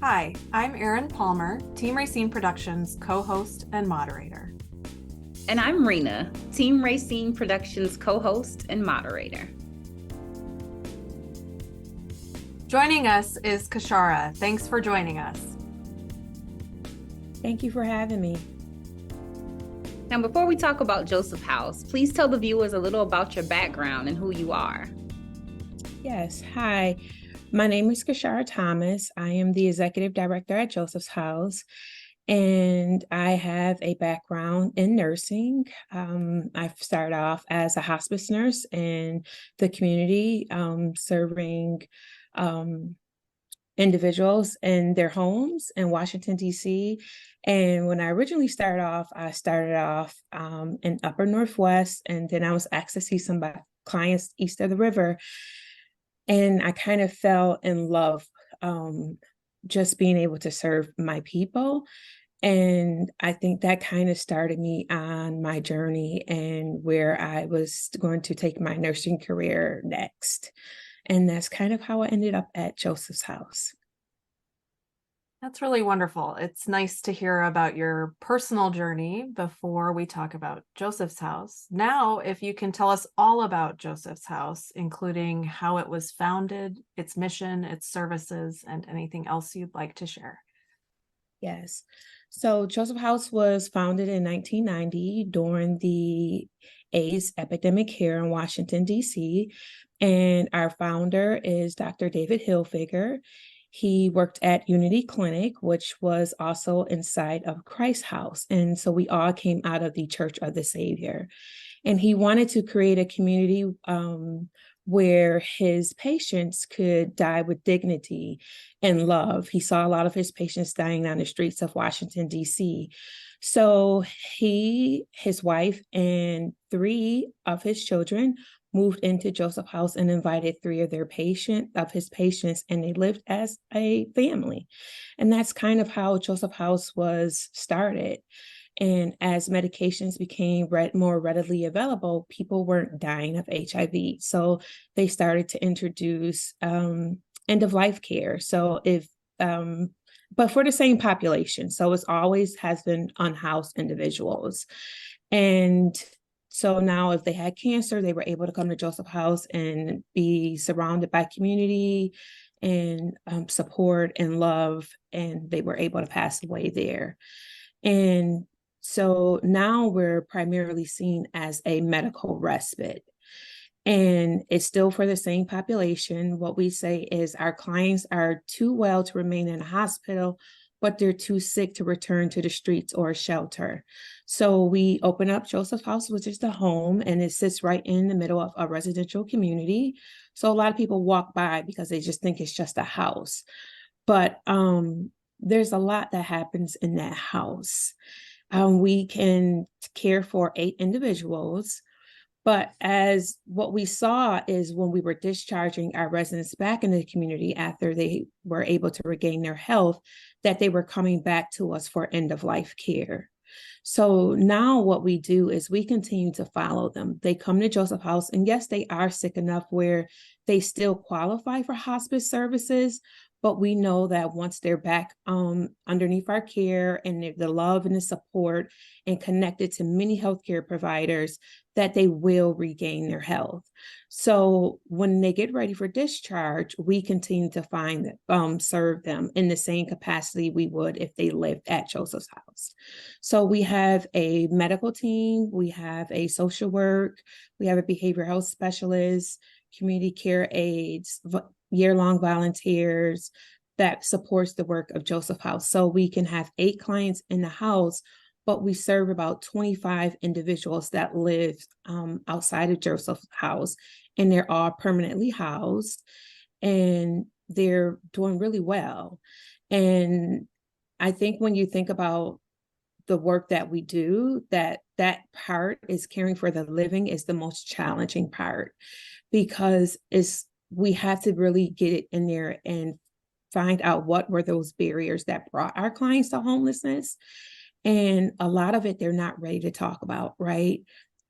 Hi, I'm Erin Palmer, Team Rayceen Productions co-host and moderator. And I'm Rina, Team Rayceen Productions co-host and moderator. Joining us is Kowshara. Thanks for joining us. Thank you for having me. Now, before we talk about Joseph House, please tell the viewers a little about your background and who you are. Yes. Hi, my name is Kowshara Thomas. I am the executive director at Joseph's House, and I have a background in nursing. I've started off as a hospice nurse in the community, serving individuals in their homes in Washington, D.C. And when I originally started off in Upper Northwest, and then I was asked to see some clients east of the river. And I kind of fell in love just being able to serve my people. And I think that kind of started me on my journey and where I was going to take my nursing career next. And that's kind of how I ended up at Joseph's House. That's really wonderful. It's nice to hear about your personal journey before we talk about Joseph's House. Now, if you can tell us all about Joseph's House, including how it was founded, its mission, its services, and anything else you'd like to share. Yes. So Joseph House was founded in 1990 during the AIDS epidemic here in Washington, D.C. And our founder is Dr. David Hilfiger. He worked at Unity Clinic, which was also inside of Christ House. And so we all came out of the Church of the Savior. And he wanted to create a community where his patients could die with dignity and love. He saw a lot of his patients dying on the streets of Washington, D.C. So he, his wife, and 3 of his children moved into Joseph House and invited 3 of his patients, and they lived as a family. And that's kind of how Joseph House was started. And as medications became more readily available, people weren't dying of HIV. So they started to introduce end-of-life care. So but for the same population. So it's always has been unhoused individuals. And so now if they had cancer, they were able to come to Joseph House and be surrounded by community and support and love, and they were able to pass away there. And so now we're primarily seen as a medical respite. And it's still for the same population. What we say is our clients are too well to remain in a hospital, but they're too sick to return to the streets or a shelter. So we open up Joseph House, which is the home, and it sits right in the middle of a residential community. So a lot of people walk by because they just think it's just a house. But there's a lot that happens in that house. We can care for 8 individuals, but as what we saw is when we were discharging our residents back in the community after they were able to regain their health, that they were coming back to us for end-of-life care. So now what we do is we continue to follow them. They come to Joseph House, and yes, they are sick enough where they still qualify for hospice services, but we know that once they're back underneath our care and the love and the support and connected to many healthcare providers, that they will regain their health. So when they get ready for discharge, we continue to serve them in the same capacity we would if they lived at Joseph's House. So we have a medical team, we have a social work, we have a behavioral health specialist, community care aides, year-long volunteers that supports the work of Joseph House. So we can have 8 clients in the house, but we serve about 25 individuals that live outside of Joseph House, and they're all permanently housed, and they're doing really well. And I think when you think about the work that we do, that part is caring for the living is the most challenging part, because we have to really get it in there and find out what were those barriers that brought our clients to homelessness. And a lot of it, they're not ready to talk about, right?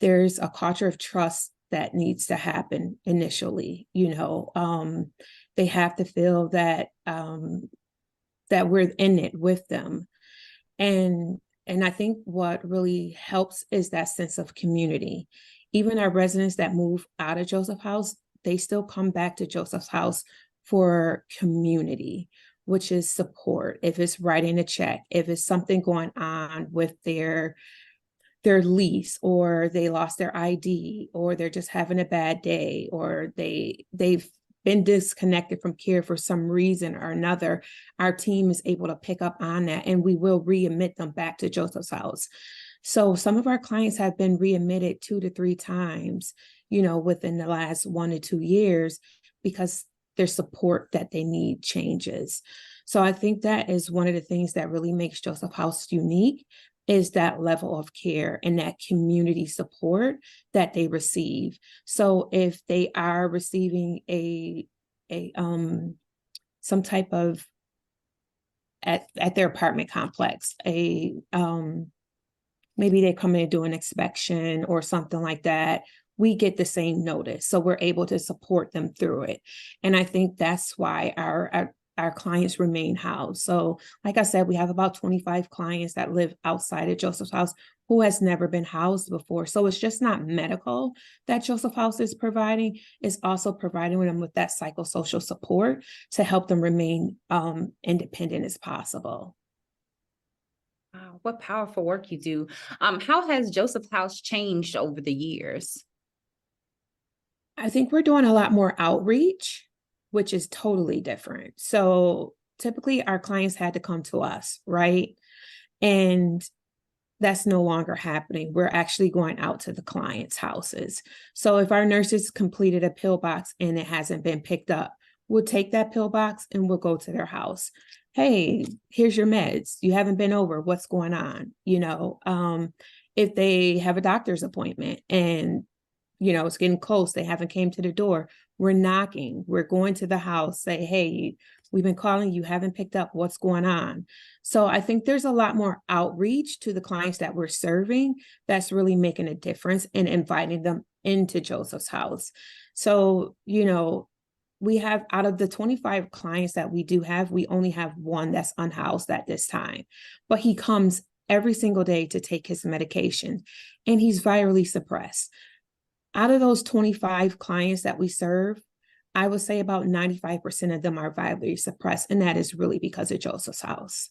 There's a culture of trust that needs to happen initially. They have to feel that that we're in it with them. And I think what really helps is that sense of community. Even our residents that move out of Joseph House, they still come back to Joseph's House for community, which is support. If it's writing a check, if it's something going on with their lease, or they lost their ID, or they're just having a bad day, or they've been disconnected from care for some reason or another, our team is able to pick up on that, and we will readmit them back to Joseph's House. So some of our clients have been readmitted 2 to 3 times, within the last 1 to 2 years, because their support that they need changes. So I think that is one of the things that really makes Joseph House unique, is that level of care and that community support that they receive. So if they are receiving some type of at their apartment complex, maybe they come in and do an inspection or something like that, we get the same notice. So we're able to support them through it. And I think that's why our clients remain housed. So like I said, we have about 25 clients that live outside of Joseph's House who has never been housed before. So it's just not medical that Joseph House is providing. It's also providing them with that psychosocial support to help them remain independent as possible. Wow, what powerful work you do. How has Joseph House changed over the years? I think we're doing a lot more outreach, which is totally different. So typically our clients had to come to us, right? And that's no longer happening. We're actually going out to the clients' houses. So if our nurses completed a pill box and it hasn't been picked up, we'll take that pill box and we'll go to their house. Hey, here's your meds. You haven't been over. What's going on? If they have a doctor's appointment and it's getting close, they haven't came to the door, we're knocking, we're going to the house, say, hey, we've been calling, you haven't picked up, what's going on? So I think there's a lot more outreach to the clients that we're serving that's really making a difference and inviting them into Joseph's House. So, we have, out of the 25 clients that we do have, we only have one that's unhoused at this time, but he comes every single day to take his medication and he's virally suppressed. Out of those 25 clients that we serve, I would say about 95% of them are virally suppressed. And that is really because of Joseph's House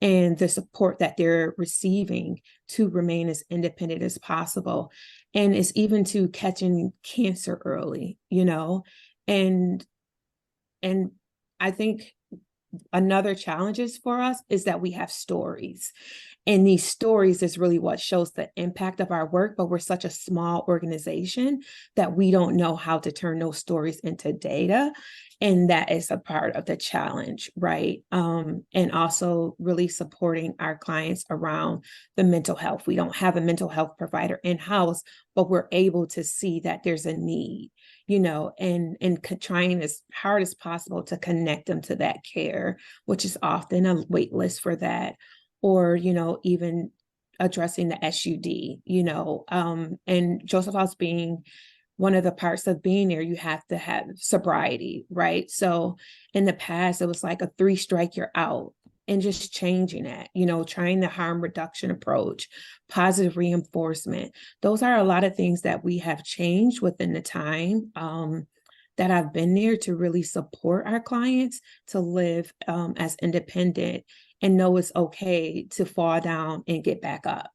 and the support that they're receiving to remain as independent as possible. And it's even to catching cancer early, and I think another challenge for us is that we have stories. And these stories is really what shows the impact of our work, but we're such a small organization that we don't know how to turn those stories into data. And that is a part of the challenge, right? And also really supporting our clients around the mental health. We don't have a mental health provider in-house, but we're able to see that there's a need, and trying as hard as possible to connect them to that care, which is often a wait list for that, or, even addressing the SUD, and Joseph House being one of the parts of being there, you have to have sobriety, right? So in the past, it was like a 3 strike, you're out, and just changing that, trying the harm reduction approach, positive reinforcement. Those are a lot of things that we have changed within the time that I've been there to really support our clients to live as independent and know it's okay to fall down and get back up.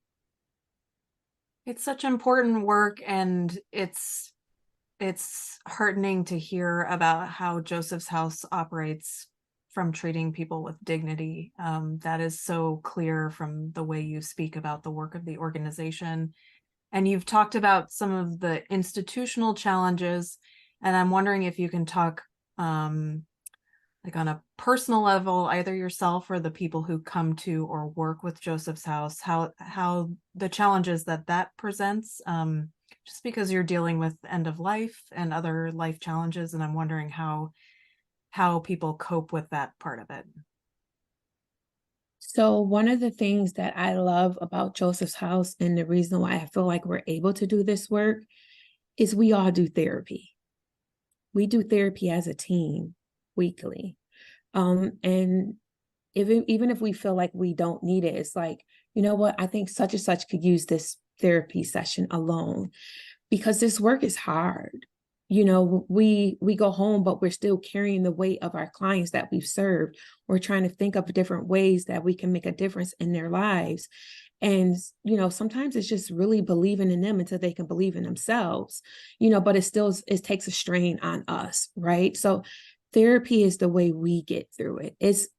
It's such important work, and it's heartening to hear about how Joseph's House operates from treating people with dignity. That is so clear from the way you speak about the work of the organization. And you've talked about some of the institutional challenges, and I'm wondering if you can talk like on a personal level, either yourself or the people who come to or work with Joseph's House, how the challenges that presents, just because you're dealing with end of life and other life challenges, and I'm wondering how people cope with that part of it. So one of the things that I love about Joseph's House, and the reason why I feel like we're able to do this work, is we all do therapy. We do therapy as a team weekly. And even if we feel like we don't need it, it's like, you know what, I think such and such could use this therapy session alone, because this work is hard. You know, we go home, but we're still carrying the weight of our clients that we've served. We're trying to think of different ways that we can make a difference in their lives. And, you know, sometimes it's just really believing in them until they can believe in themselves, you know, but it takes a strain on us, right? So therapy is the way we get through it. It's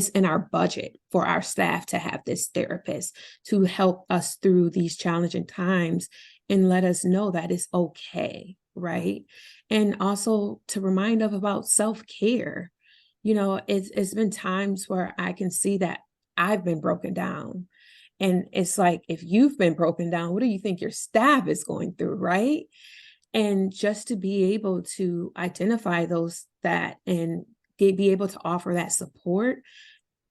in our budget for our staff to have this therapist to help us through these challenging times and let us know that it's okay, right? And also to remind us about self-care. You know, it's been times where I can see that I've been broken down. And it's like, if you've been broken down, what do you think your staff is going through, right? And just to be able to identify that and be able to offer that support,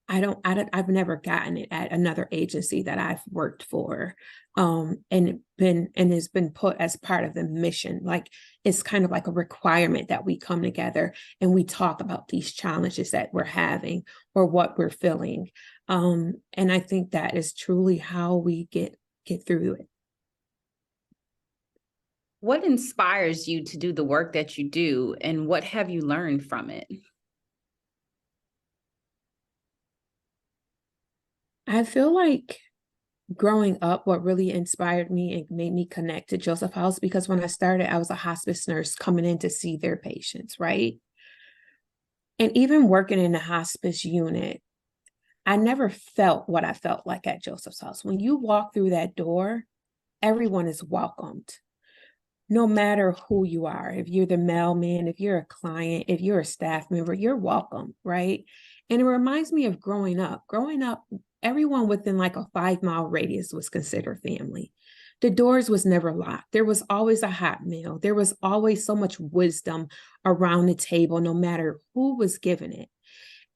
I've never gotten it at another agency that I've worked for. And it's been put as part of the mission. Like, it's kind of like a requirement that we come together and we talk about these challenges that we're having or what we're feeling. And I think that is truly how we get through it. What inspires you to do the work that you do, and what have you learned from it? I feel like growing up, what really inspired me and made me connect to Joseph House, because when I started, I was a hospice nurse coming in to see their patients, right? And even working in the hospice unit, I never felt what I felt like at Joseph's House. When you walk through that door, everyone is welcomed, no matter who you are. If you're the mailman, if you're a client, if you're a staff member, you're welcome, right? And it reminds me of growing up. Growing up, everyone within like a 5-mile radius was considered family. The doors was never locked. There was always a hot meal. There was always so much wisdom around the table, no matter who was giving it.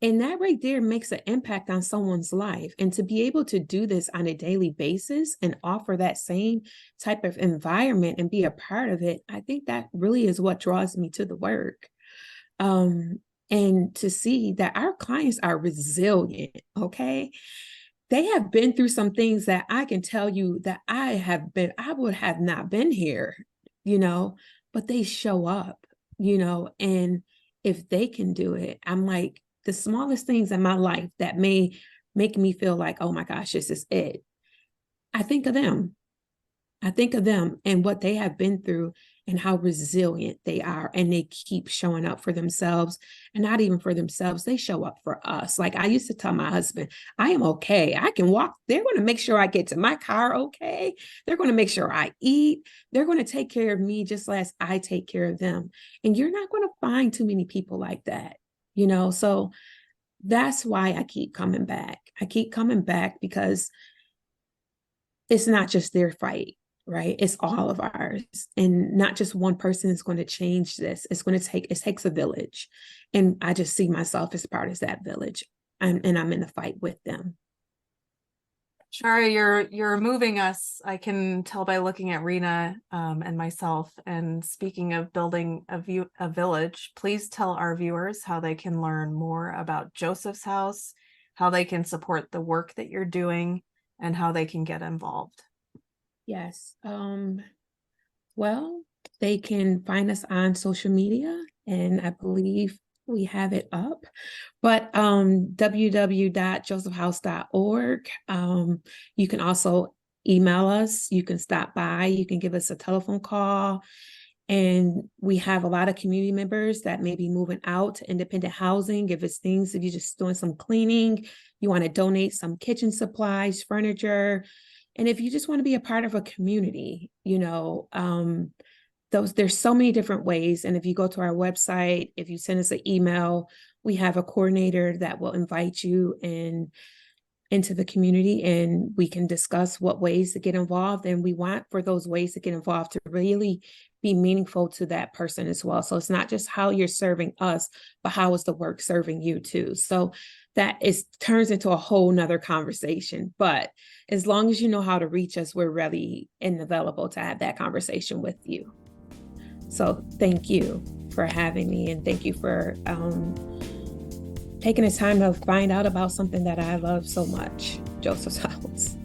And that right there makes an impact on someone's life. And to be able to do this on a daily basis and offer that same type of environment and be a part of it, I think that really is what draws me to the work. And to see that our clients are resilient, okay? They have been through some things that I can tell you that I would have not been here, you know, but they show up, you know, and if they can do it, I'm like, the smallest things in my life that may make me feel like, oh my gosh, this is it. I think of them. I think of them and what they have been through and how resilient they are. And they keep showing up for themselves, and not even for themselves. They show up for us. Like, I used to tell my husband, I am okay. I can walk. They're going to make sure I get to my car okay. They're going to make sure I eat. They're going to take care of me just as I take care of them. And you're not going to find too many people like that, you know? So that's why I keep coming back. I keep coming back because it's not just their fight, right? It's all of ours. And not just one person is going to change this. It takes a village. And I just see myself as part of that village. And I'm in the fight with them. Shari, you're moving us. I can tell by looking at Rina and myself. And speaking of building a village, please tell our viewers how they can learn more about Joseph's House, how they can support the work that you're doing, and how they can get involved. Yes. Well, they can find us on social media, and I believe we have it up, but www.josephhouse.org. You can also email us. You can stop by. You can give us a telephone call. And we have a lot of community members that may be moving out to independent housing. If you're just doing some cleaning, you want to donate some kitchen supplies, furniture. And if you just want to be a part of a community, you know, there's so many different ways. And if you go to our website, if you send us an email, we have a coordinator that will invite you into the community, and we can discuss what ways to get involved. And we want for those ways to get involved to really be meaningful to that person as well. So it's not just how you're serving us, but how is the work serving you too. So that turns into a whole nother conversation. But as long as you know how to reach us, we're ready and available to have that conversation with you. So thank you for having me, and thank you for taking the time to find out about something that I love so much, Joseph's House.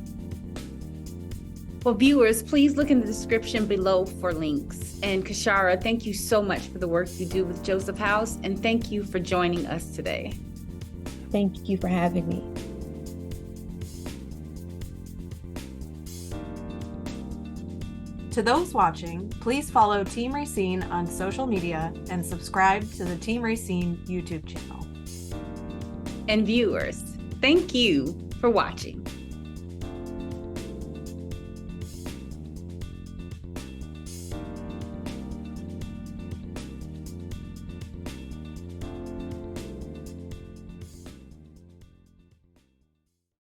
Well, viewers, please look in the description below for links. And Kowshara, thank you so much for the work you do with Joseph House, and thank you for joining us today. Thank you for having me. To those watching, please follow Team Rayceen on social media and subscribe to the Team Rayceen YouTube channel. And viewers, thank you for watching.